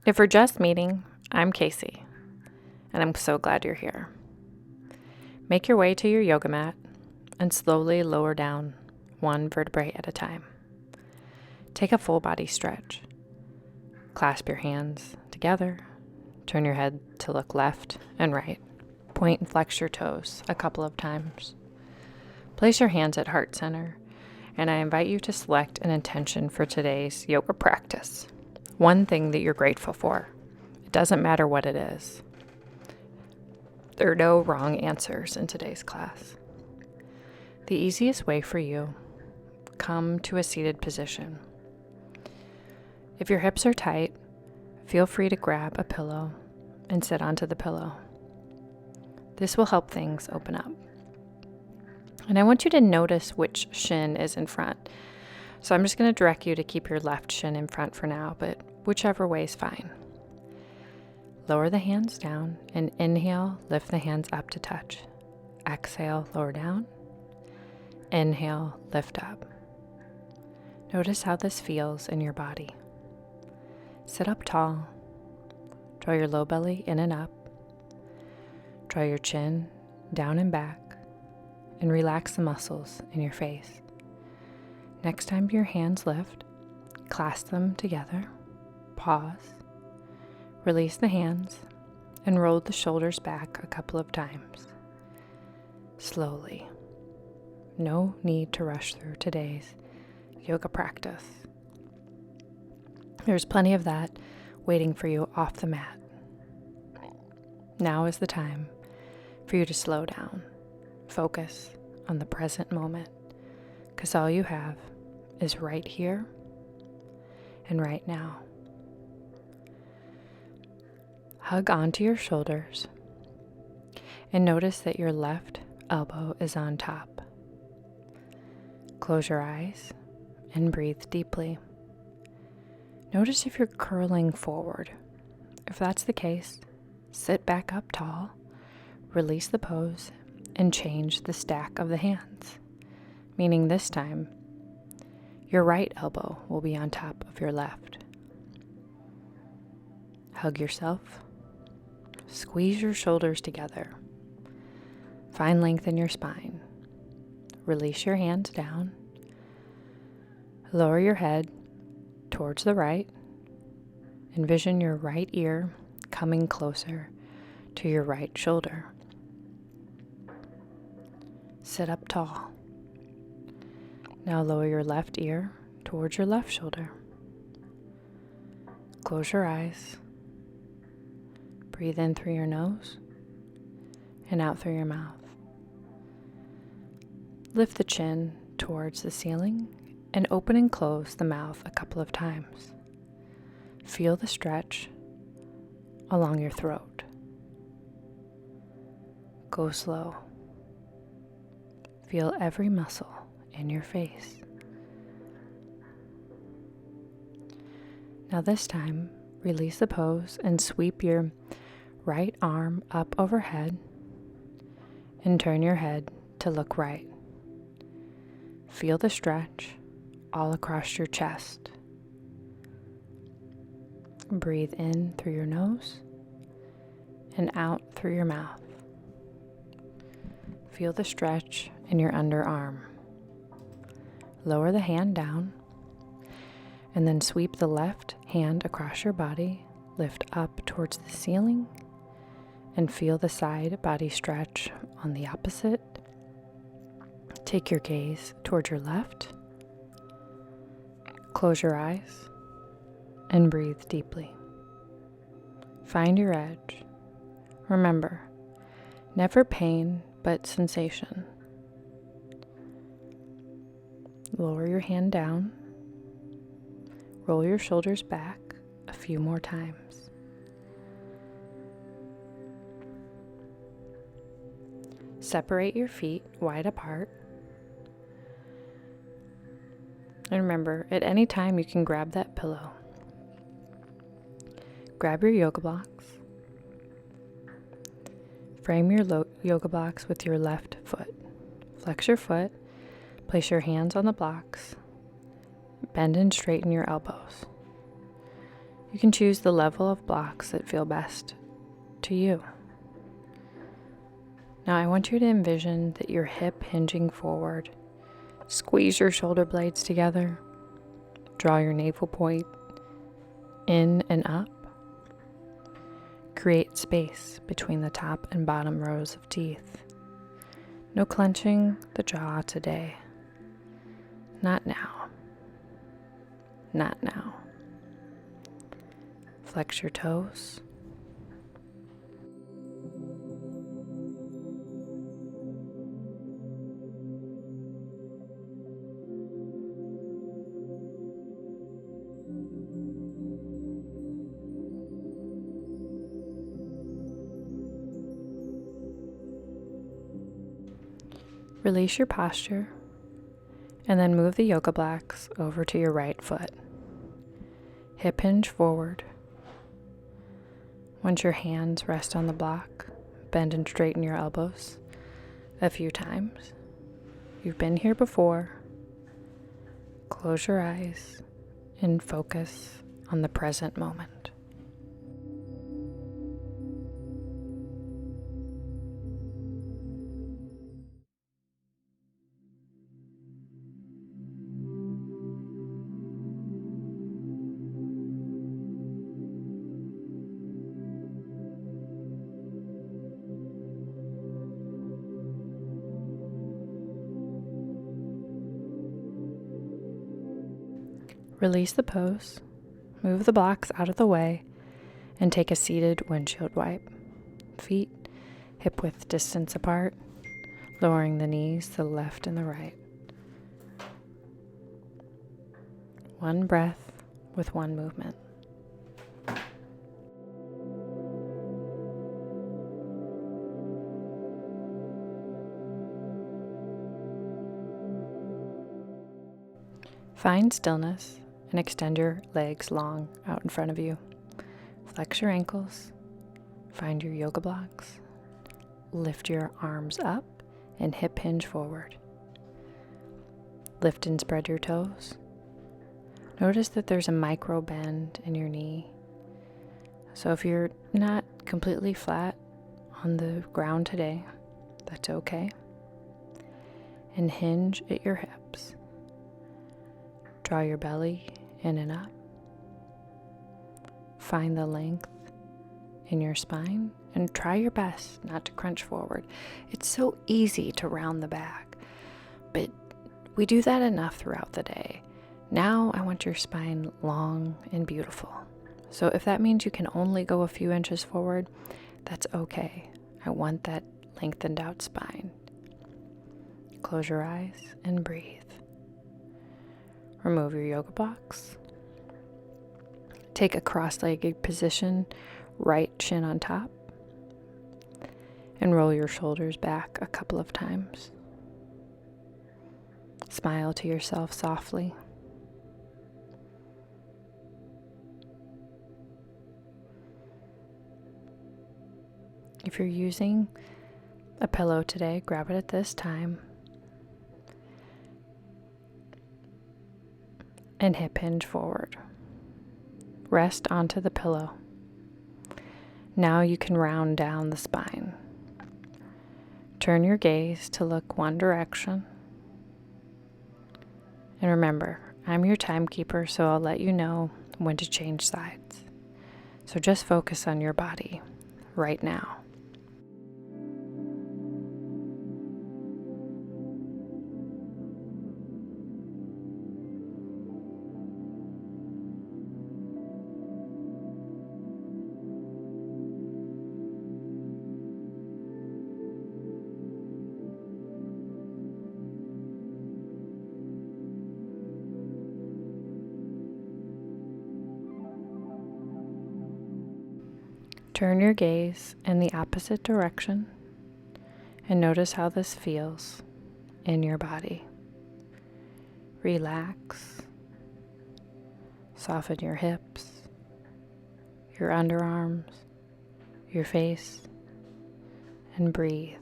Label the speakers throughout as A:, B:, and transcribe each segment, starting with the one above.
A: If we're just meeting, I'm Casey, and I'm so glad you're here. Make your way to your yoga mat and slowly lower down one vertebrae at a time. Take a full body stretch. Clasp your hands together. Turn your head to look left and right. Point and flex your toes a couple of times. Place your hands at heart center, and I invite you to select an intention for today's yoga practice. One thing that you're grateful for. It doesn't matter what it is. There are no wrong answers in today's class. The easiest way for you, come to a seated position. If your hips are tight, feel free to grab a pillow and sit onto the pillow. This will help things open up. And I want you to notice which shin is in front. So I'm just going to direct you to keep your left shin in front for now, but whichever way is fine. Lower the hands down and inhale, lift the hands up to touch. Exhale, lower down. Inhale, lift up. Notice how this feels in your body. Sit up tall. Draw your low belly in and up. Draw your chin down and back, and relax the muscles in your face. Next time your hands lift, clasp them together, pause, release the hands, and roll the shoulders back a couple of times. Slowly. No need to rush through today's yoga practice. There's plenty of that waiting for you off the mat. Now is the time for you to slow down, focus on the present moment, because all you have is right here and right now. Hug onto your shoulders and notice that your left elbow is on top. Close your eyes and breathe deeply. Notice if you're curling forward. If that's the case, sit back up tall, release the pose, and change the stack of the hands, meaning this time, your right elbow will be on top of your left. Hug yourself. Squeeze your shoulders together. Find length in your spine. Release your hands down. Lower your head towards the right. Envision your right ear coming closer to your right shoulder. Sit up tall. Now lower your left ear towards your left shoulder. Close your eyes. Breathe in through your nose and out through your mouth. Lift the chin towards the ceiling and open and close the mouth a couple of times. Feel the stretch along your throat. Go slow. Feel every muscle in your face. Now this time, release the pose and sweep your right arm up overhead and turn your head to look right. Feel the stretch all across your chest. Breathe in through your nose and out through your mouth. Feel the stretch in your underarm. Lower the hand down and then sweep the left hand across your body, lift up towards the ceiling, and feel the side body stretch on the opposite. Take your gaze towards your left. Close your eyes and breathe deeply. Find your edge. Remember, never pain, but sensation. Lower your hand down. Roll your shoulders back a few more times. Separate your feet wide apart. And remember, at any time you can grab that pillow. Grab your yoga blocks. Frame your yoga blocks with your left foot. Flex your foot. Place your hands on the blocks. Bend and straighten your elbows. You can choose the level of blocks that feel best to you. Now I want you to envision that you're hip hinging forward. Squeeze your shoulder blades together. Draw your navel point in and up. Create space between the top and bottom rows of teeth. No clenching the jaw today. Not now. Not now. Flex your toes. Release your posture, and then move the yoga blocks over to your right foot. Hip hinge forward. Once your hands rest on the block, bend and straighten your elbows a few times. You've been here before. Close your eyes and focus on the present moment. Release the pose, move the blocks out of the way, and take a seated windshield wipe. Feet hip width distance apart, lowering the knees to the left and the right. One breath with one movement. Find stillness and extend your legs long out in front of you. Flex your ankles, find your yoga blocks, lift your arms up and hip hinge forward. Lift and spread your toes. Notice that there's a micro bend in your knee. So if you're not completely flat on the ground today, that's okay. And hinge at your hips. Draw your belly in and up. Find the length in your spine and try your best not to crunch forward. It's so easy to round the back, but we do that enough throughout the day. Now I want your spine long and beautiful. So if that means you can only go a few inches forward, that's okay. I want that lengthened out spine. Close your eyes and breathe. Remove your yoga blocks. Take a cross-legged position, right shin on top, and roll your shoulders back a couple of times. Smile to yourself softly. If you're using a pillow today, grab it at this time and hip hinge forward. Rest onto the pillow. Now you can round down the spine. Turn your gaze to look one direction. And remember, I'm your timekeeper, so I'll let you know when to change sides. So just focus on your body right now. Turn your gaze in the opposite direction and notice how this feels in your body. Relax. Soften your hips, your underarms, your face, and breathe.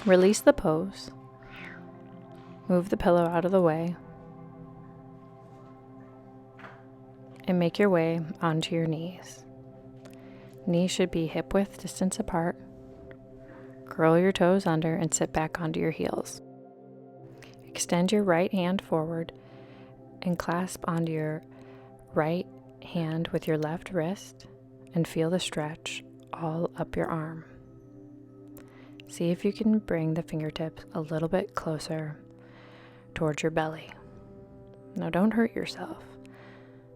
A: Release the pose. Move the pillow out of the way. And make your way onto your knees. Knees should be hip-width distance apart. Curl your toes under and sit back onto your heels. Extend your right hand forward and clasp onto your right hand with your left wrist and feel the stretch all up your arm. See if you can bring the fingertips a little bit closer towards your belly. Now don't hurt yourself,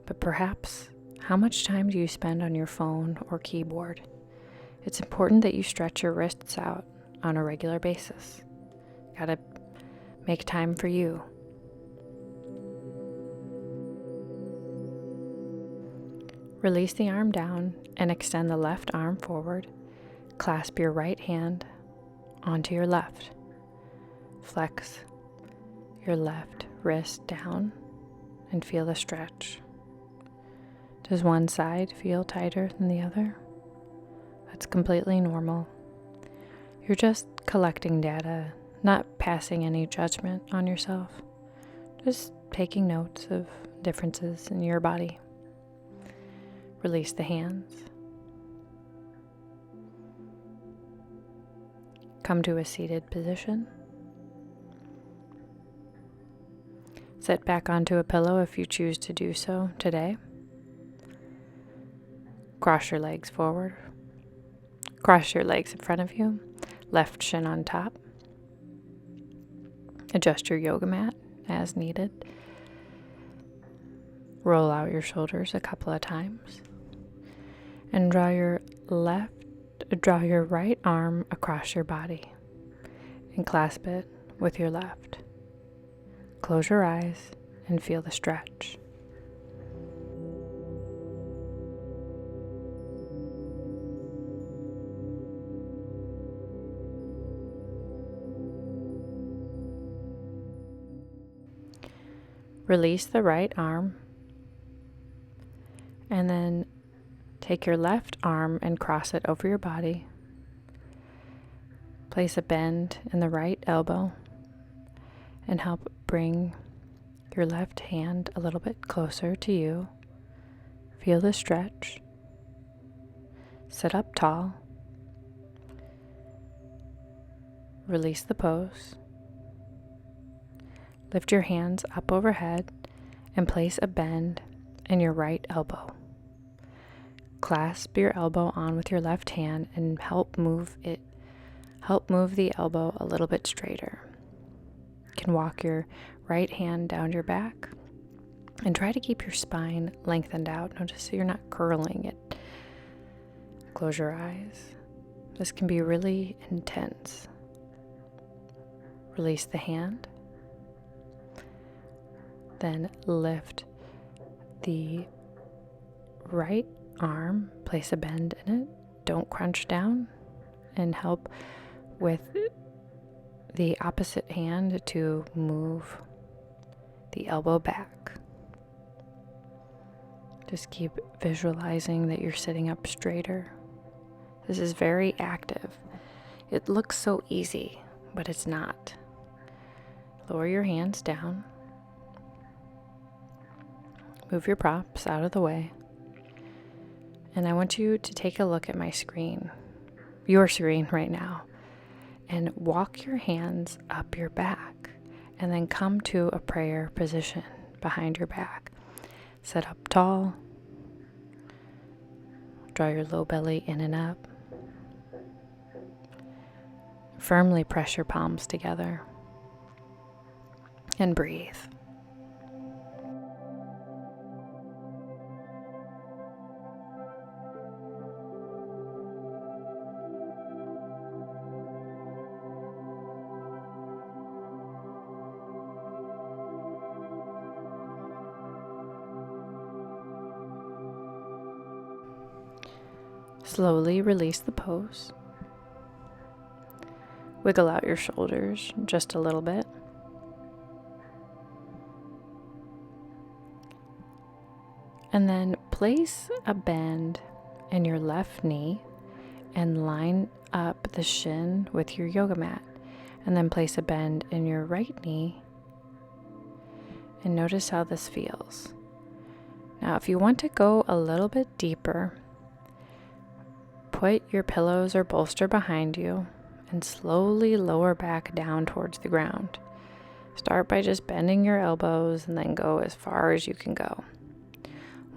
A: but perhaps how much time do you spend on your phone or keyboard? It's important that you stretch your wrists out on a regular basis. Gotta make time for you. Release the arm down and extend the left arm forward. Clasp your right hand onto your left. Flex your left wrist down and feel the stretch. Does one side feel tighter than the other? That's completely normal. You're just collecting data, not passing any judgment on yourself. Just taking notes of differences in your body. Release the hands. Come to a seated position. Sit back onto a pillow if you choose to do so today. Cross your legs forward. Cross your legs in front of you. Left shin on top. Adjust your yoga mat as needed. Roll out your shoulders a couple of times. And draw your right arm across your body and clasp it with your left. Close your eyes and feel the stretch. Release the right arm and then take your left arm and cross it over your body. Place a bend in the right elbow and help bring your left hand a little bit closer to you. Feel the stretch. Sit up tall. Release the pose. Lift your hands up overhead and place a bend in your right elbow. Clasp your elbow on with your left hand and help move the elbow a little bit straighter. You can walk your right hand down your back and try to keep your spine lengthened out. Notice so you're not curling it. Close your eyes. This can be really intense. Release the hand. Then lift the right arm, place a bend in it. Don't crunch down, and help with the opposite hand to move the elbow back. Just keep visualizing that you're sitting up straighter. This is very active. It looks so easy, but it's not. Lower your hands down. Move your props out of the way. And I want you to take a look at my screen, your screen right now, and walk your hands up your back and then come to a prayer position behind your back. Sit up tall. Draw your low belly in and up. Firmly press your palms together and breathe. Slowly release the pose. Wiggle out your shoulders just a little bit. And then place a bend in your left knee and line up the shin with your yoga mat. And then place a bend in your right knee and notice how this feels. Now, if you want to go a little bit deeper, put your pillows or bolster behind you and slowly lower back down towards the ground. Start by just bending your elbows and then go as far as you can go.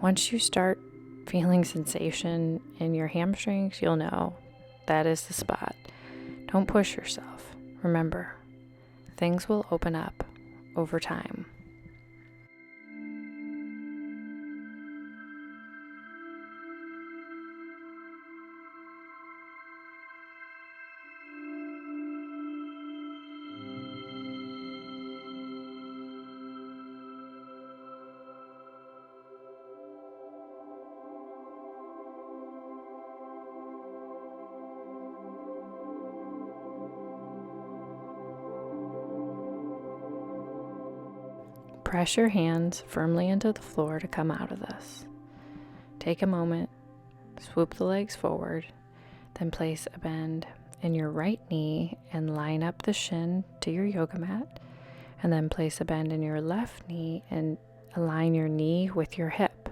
A: Once you start feeling sensation in your hamstrings, you'll know that is the spot. Don't push yourself. Remember, things will open up over time. Press your hands firmly into the floor to come out of this. Take a moment, swoop the legs forward, then place a bend in your right knee and line up the shin to your yoga mat, and then place a bend in your left knee and align your knee with your hip,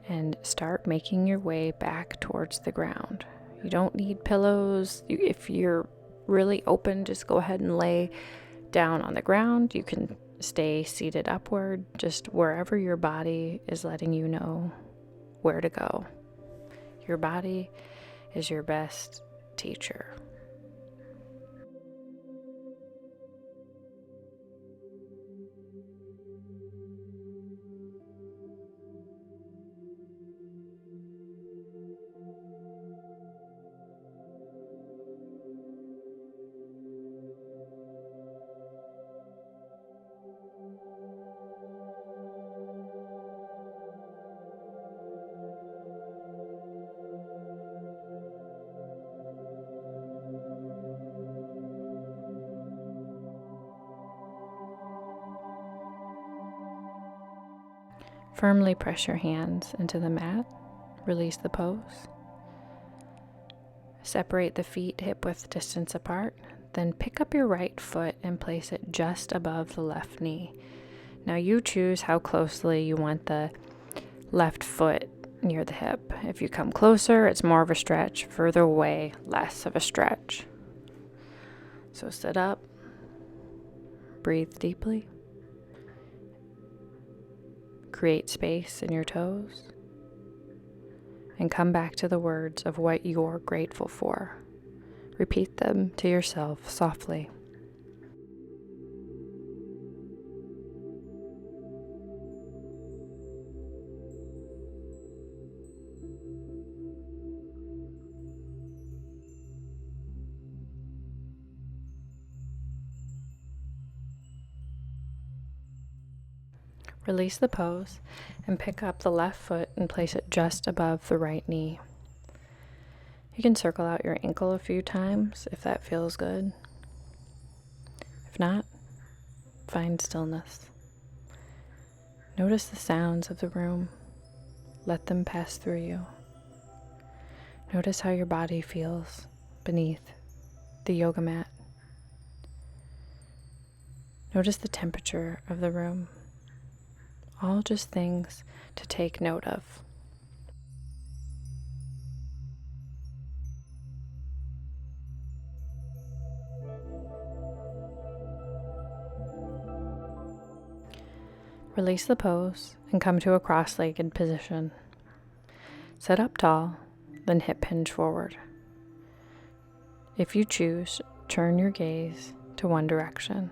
A: and start making your way back towards the ground. You don't need pillows. If you're really open, just go ahead and lay down on the ground. You can stay seated upward, just wherever your body is letting you know where to go. Your body is your best teacher. Firmly press your hands into the mat. Release the pose. Separate the feet hip-width distance apart. Then pick up your right foot and place it just above the left knee. Now you choose how closely you want the left foot near the hip. If you come closer, it's more of a stretch. Further away, less of a stretch. So sit up. Breathe deeply. Create space in your toes, and come back to the words of what you're grateful for. Repeat them to yourself softly. Release the pose and pick up the left foot and place it just above the right knee. You can circle out your ankle a few times if that feels good. If not, find stillness. Notice the sounds of the room. Let them pass through you. Notice how your body feels beneath the yoga mat. Notice the temperature of the room. All just things to take note of. Release the pose and come to a cross-legged position. Sit up tall, then hip hinge forward. If you choose, turn your gaze to one direction.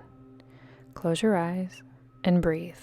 A: Close your eyes and breathe.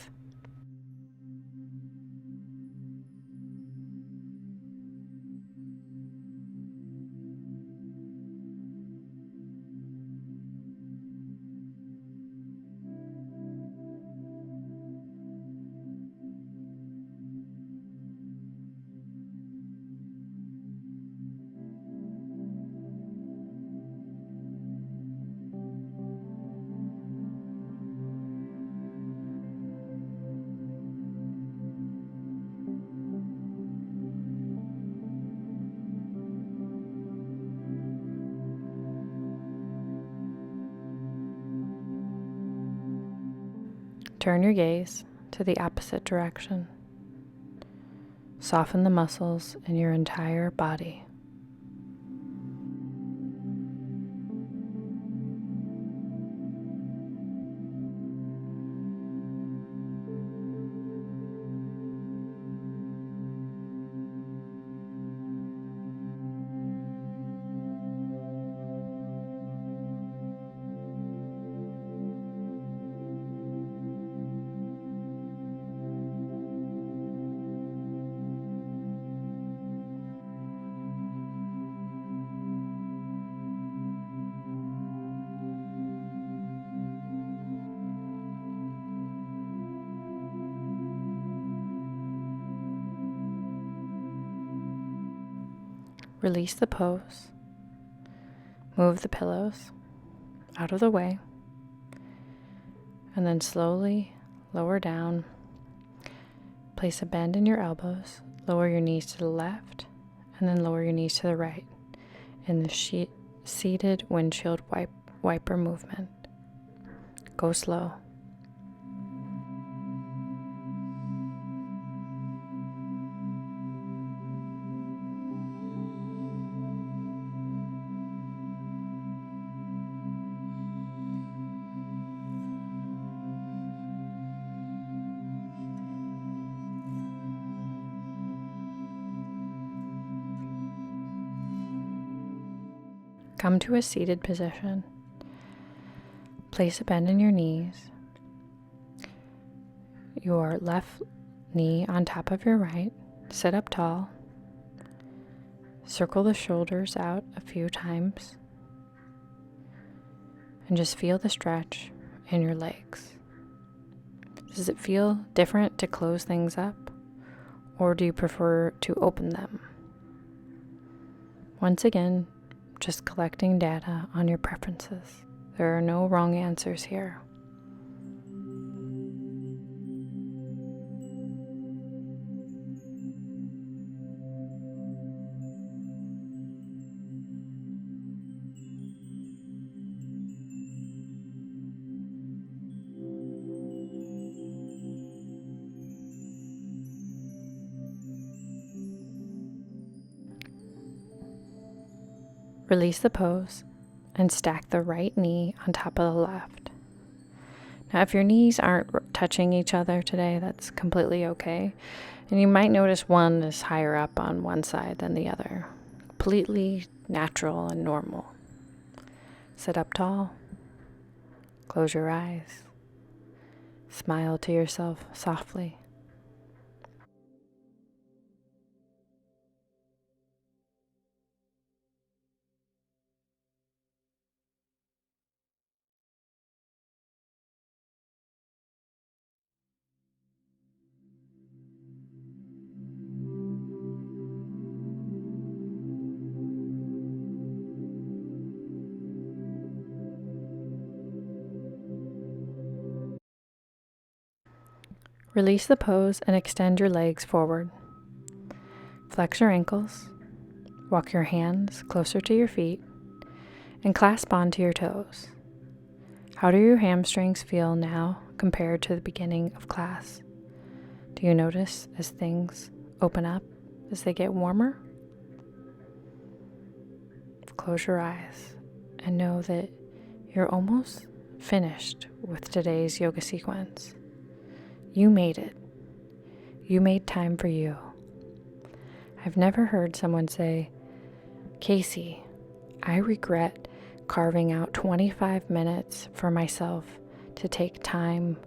A: Turn your gaze to the opposite direction. Soften the muscles in your entire body. Release the pose. Move the pillows out of the way. And then slowly lower down. Place a bend in your elbows. Lower your knees to the left. And then lower your knees to the right in the seated windshield wiper movement. Go slow. Come to a seated position. Place a bend in your knees. Your left knee on top of your right. Sit up tall. Circle the shoulders out a few times. And just feel the stretch in your legs. Does it feel different to close things up, or do you prefer to open them? Once again, just collecting data on your preferences. There are no wrong answers here. Release the pose and stack the right knee on top of the left. Now, if your knees aren't touching each other today, that's completely okay. And you might notice one is higher up on one side than the other. Completely natural and normal. Sit up tall. Close your eyes. Smile to yourself softly. Release the pose and extend your legs forward. Flex your ankles. Walk your hands closer to your feet and clasp onto your toes. How do your hamstrings feel now compared to the beginning of class? Do you notice as things open up, as they get warmer? Close your eyes and know that you're almost finished with today's yoga sequence. You made it. You made time for you. I've never heard someone say, Casey, I regret carving out 25 minutes for myself to take time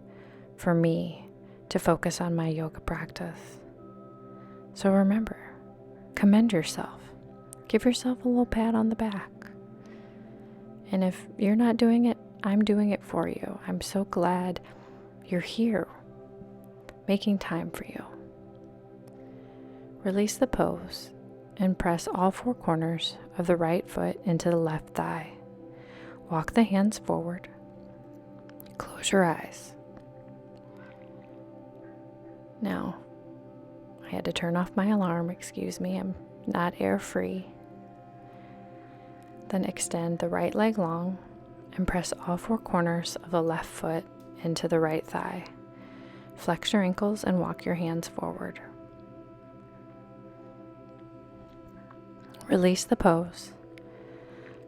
A: for me to focus on my yoga practice. So remember, commend yourself. Give yourself a little pat on the back. And if you're not doing it, I'm doing it for you. I'm so glad you're here, making time for you. Release the pose and press all four corners of the right foot into the left thigh. Walk the hands forward. Close your eyes. Now, I had to turn off my alarm, excuse me, I'm not air free. Then extend the right leg long and press all four corners of the left foot into the right thigh. Flex your ankles and walk your hands forward. Release the pose.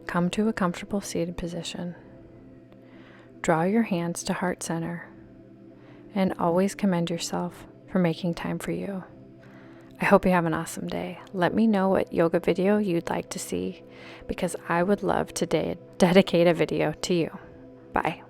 A: Come to a comfortable seated position. Draw your hands to heart center and always commend yourself for making time for you. I hope you have an awesome day. Let me know what yoga video you'd like to see because I would love to dedicate a video to you. Bye.